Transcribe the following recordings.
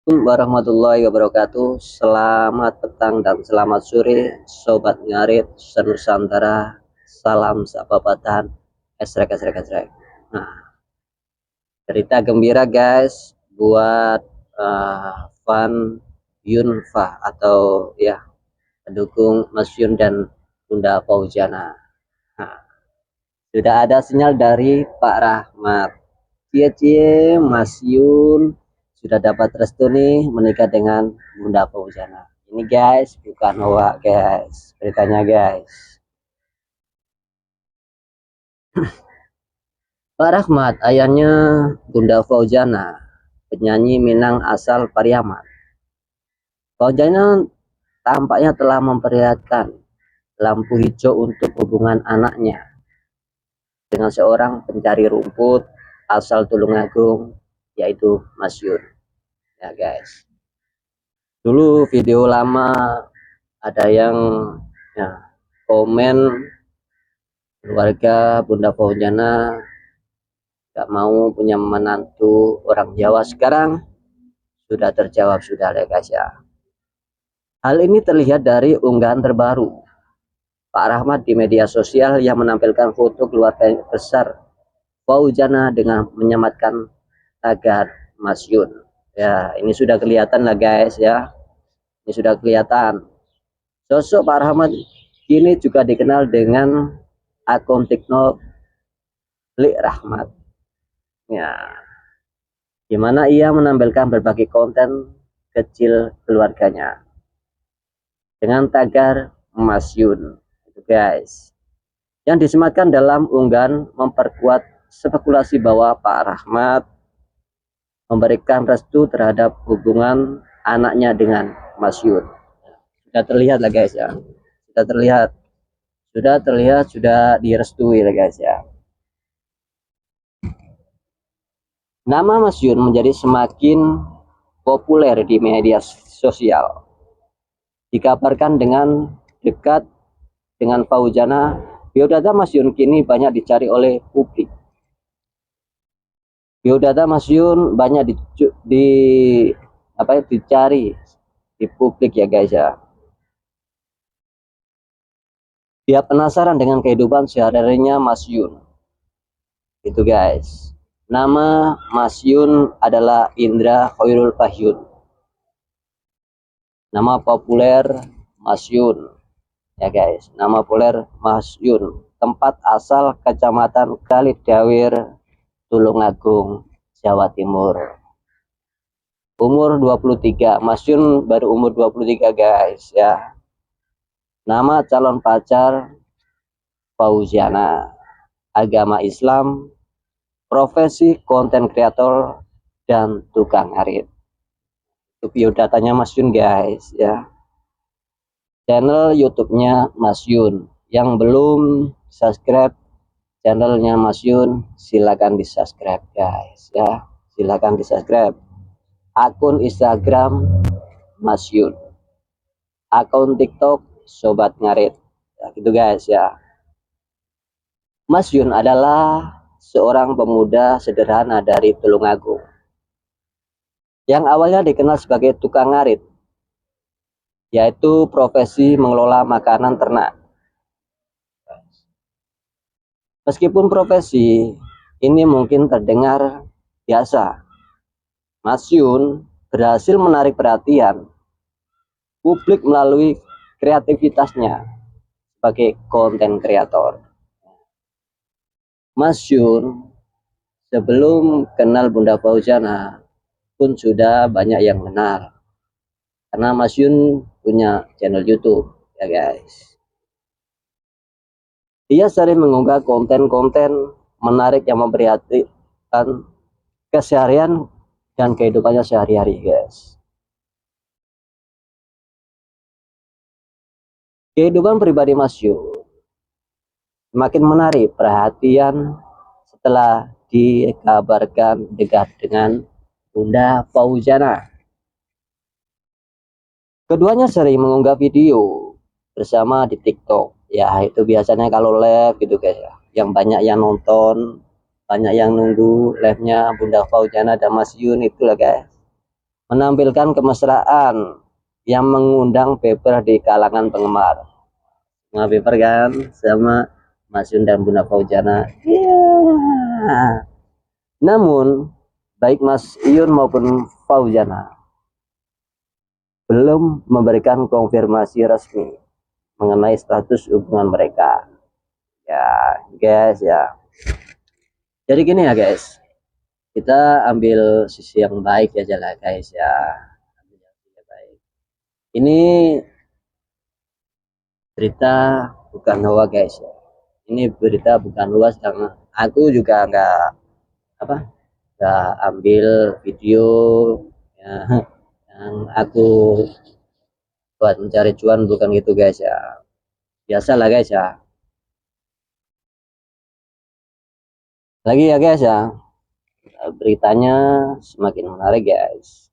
Assalamualaikum warahmatullahi wabarakatuh. Selamat petang dan selamat sore, Sobat Ngarit Senusantara. Salam sahabatan, esrek esrek esrek. Nah, cerita gembira guys buat Van Yunfa atau ya pendukung Mas Yun dan Bunda Fauzana. Nah, sudah ada sinyal dari Pak Rahmat. Cie Mas Yun sudah dapat restu nih menikah dengan Bunda Fauzana. Ini guys bukan hoax guys, beritanya guys. Pak Rahmat ayahnya Bunda Fauzana, penyanyi Minang asal Pariaman. Fauzana tampaknya telah memperlihatkan lampu hijau untuk hubungan anaknya dengan seorang pencari rumput asal Tulungagung, yaitu Mas Yun. Ya guys, dulu video lama ada yang ya, komen keluarga Bunda Fauzana gak mau punya menantu orang Jawa. Sekarang sudah terjawab sudah ya guys ya. Hal ini terlihat dari unggahan terbaru Pak Rahmat di media sosial yang menampilkan foto keluarga besar Fauzana dengan menyematkan tagar Mas Yun. Ya, ini sudah kelihatan lah guys ya. Ini sudah kelihatan. Sosok Pak Rahmat kini juga dikenal dengan akun TikTok Lik Rahmat. Ya, di mana ia menampilkan berbagai konten kecil keluarganya dengan tagar Mas Yun. Itu guys. Yang disematkan dalam unggahan memperkuat spekulasi bahwa Pak Rahmat memberikan restu terhadap hubungan anaknya dengan Mas Yun. Sudah terlihat lah guys ya. Sudah terlihat. Sudah direstui lah guys ya. Nama Mas Yun menjadi semakin populer di media sosial. Dikabarkan dengan dekat dengan Fauzana, biodata Mas Yun kini banyak dicari oleh publik. Biodata Mas Yun banyak dicari di publik ya guys ya. Dia penasaran dengan kehidupan sehari-harinya Mas Yun. Itu guys. Nama Mas Yun adalah Indra Khairul Fahyun. Nama populer Mas Yun. Ya guys, nama populer Mas Yun. Tempat asal Kecamatan Kalidawir, Tulungagung, Jawa Timur. Umur 23. Mas Yun baru umur 23 guys ya. Nama calon pacar Fauzana. Agama Islam, profesi konten kreator dan tukang ngarit. Itu biodatanya Mas Yun guys ya. Channel YouTube-nya Mas Yun. Yang belum subscribe channelnya Mas Yun, silakan di subscribe guys ya. Silakan di subscribe. Akun Instagram Mas Yun, akun TikTok Sobat Ngarit ya, gitu guys ya. Mas Yun adalah seorang pemuda sederhana dari Tulungagung yang awalnya dikenal sebagai tukang ngarit, yaitu profesi mengelola makanan ternak. Meskipun profesi ini mungkin terdengar biasa, Mas Yun berhasil menarik perhatian publik melalui kreativitasnya sebagai konten kreator. Mas Yun sebelum kenal Bunda Fauzana pun sudah banyak yang kenal, karena Mas Yun punya channel YouTube ya guys. Ia sering mengunggah konten-konten menarik yang memperhatikan keseharian dan kehidupannya sehari-hari guys. Kehidupan pribadi Mas Yun semakin menarik perhatian setelah dikabarkan dekat dengan Bunda Fauzana. Keduanya sering mengunggah video bersama di TikTok. Ya, itu biasanya kalau live gitu guys ya. Yang banyak yang nonton, banyak yang nunggu live-nya Bunda Fauzana dan Mas Yun itulah guys. menampilkan kemesraan yang mengundang baper di kalangan penggemar. Nah, baper kan sama Mas Yun dan Bunda Fauzana. Yeah. Namun baik Mas Yun maupun Fauzana belum memberikan konfirmasi resmi mengenai status hubungan mereka. Ya, guys ya. Jadi gini ya, guys. Kita ambil sisi yang baik aja lah, guys ya. Ini berita bukan hoax, guys ya. Ini berita bukan luas dan aku juga nggak ambil video ya, yang aku buat mencari cuan, bukan gitu guys ya. Biasalah guys ya. Lagi ya guys ya, beritanya semakin menarik guys.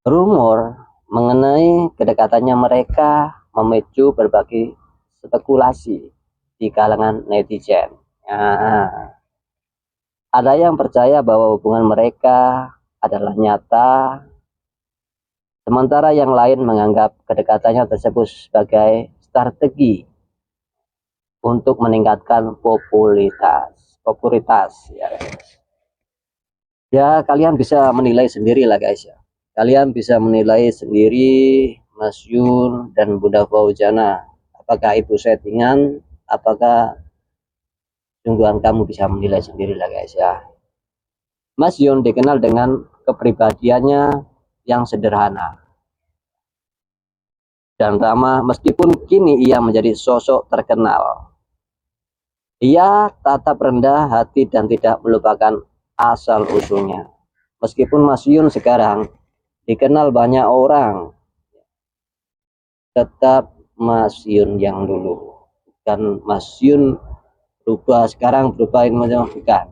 Rumor mengenai kedekatannya mereka memicu berbagai spekulasi di kalangan netizen. Nah, ada yang percaya bahwa hubungan mereka adalah nyata, sementara yang lain menganggap kedekatannya tersebut sebagai strategi untuk meningkatkan popularitas ya. Ya, kalian bisa menilai sendiri lah guys ya. Kalian bisa menilai sendiri Mas Yun dan Bunda Fauzana. Apakah itu settingan? Apakah sungguhan? Kamu bisa menilai sendiri lah guys ya. Mas Yun dikenal dengan kepribadiannya yang sederhana dan ramah, meskipun kini ia menjadi sosok terkenal. Ia tatap rendah hati dan tidak melupakan asal usulnya. Meskipun Mas Yun sekarang dikenal banyak orang, tetap Mas Yun yang dulu. Dan Mas Yun berubah sekarang, berubah ini bukan.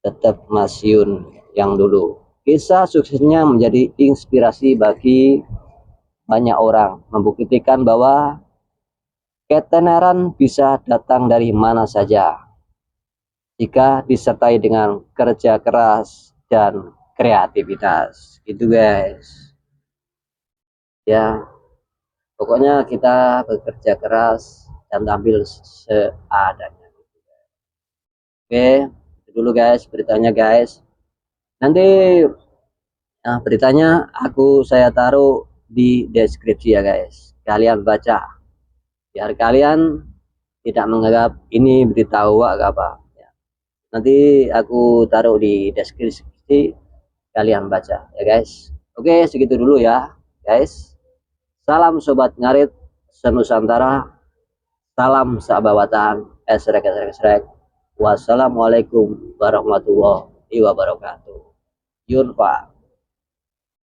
Tetap Mas Yun yang dulu. Kisah suksesnya menjadi inspirasi bagi banyak orang, membuktikan bahwa ketenaran bisa datang dari mana saja jika disertai dengan kerja keras dan kreativitas. Gitu guys ya, pokoknya kita bekerja keras dan tampil seadanya. Oke, itu dulu guys beritanya guys. Nanti beritanya saya taruh di deskripsi ya guys, kalian baca biar kalian tidak menganggap ini berita hoax apa ya. Nanti aku taruh di deskripsi, kalian baca ya guys. Oke, segitu dulu ya guys. Salam sobat ngarit senusantara, salam sahabatan, esrek esrek esrek. Wassalamualaikum warahmatullahi wabarakatuh. Yun Pak.